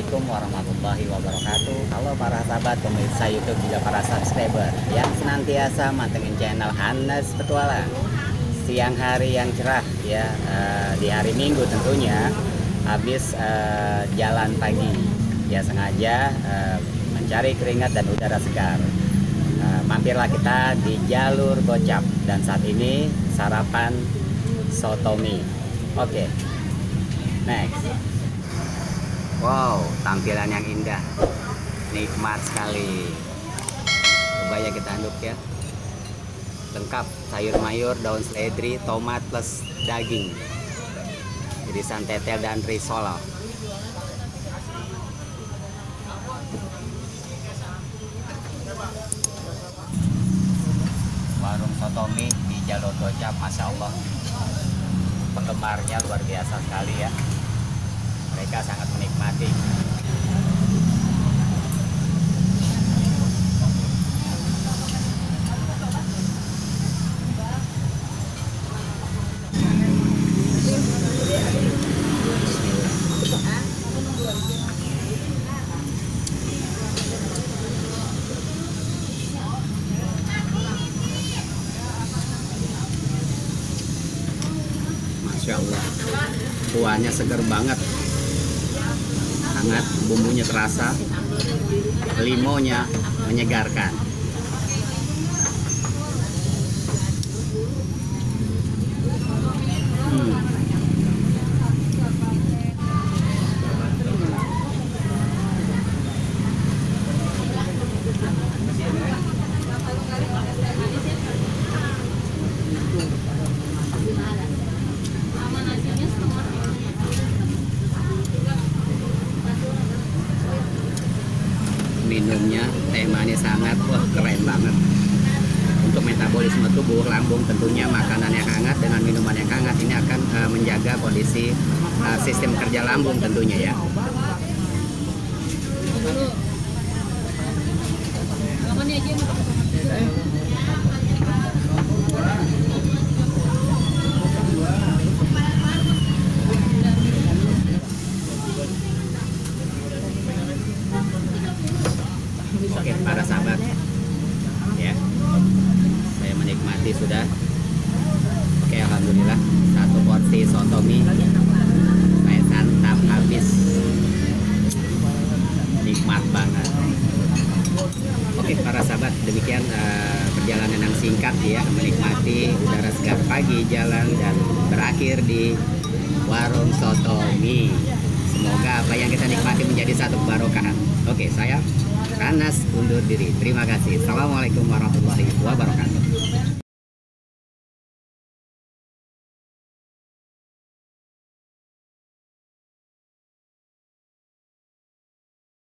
Assalamualaikum warahmatullahi wabarakatuh. Halo para sahabat pemirsa YouTube juga para subscriber yang senantiasa mantengin channel Hanes Petualang. Siang hari yang cerah ya, di hari Minggu tentunya habis jalan pagi ya, sengaja mencari keringat dan udara segar. Mampirlah kita di jalur Gocap dan saat ini sarapan soto mie. Oke, next. Wow, tampilan yang indah, nikmat sekali. Coba ya kita aduk ya. Lengkap sayur mayur, daun seledri, tomat plus daging, irisan tetel dan risolo. Warung soto mie di jalur Gocap, masya Allah, penggemarnya luar biasa sekali ya. Mereka sangat menikmati. Masya Allah, kuahnya segar banget, hangat, bumbunya terasa, limonya menyegarkan. Minumnya teh manis hangat, wah keren banget. Untuk metabolisme tubuh, lambung tentunya makanan yang hangat dengan minuman yang hangat ini akan menjaga kondisi sistem kerja lambung tentunya ya. Oke para sahabat ya, saya menikmati sudah. Oke, alhamdulillah satu porsi soto mie saya santap habis, nikmat banget. Oke para sahabat, demikian perjalanan yang singkat ya, menikmati udara segar pagi jalan dan berakhir di warung soto mie. Semoga apa yang kita nikmati menjadi satu kebarokahan. Oke, saya Hanes undur diri. Terima kasih. Assalamualaikum warahmatullahi wabarakatuh.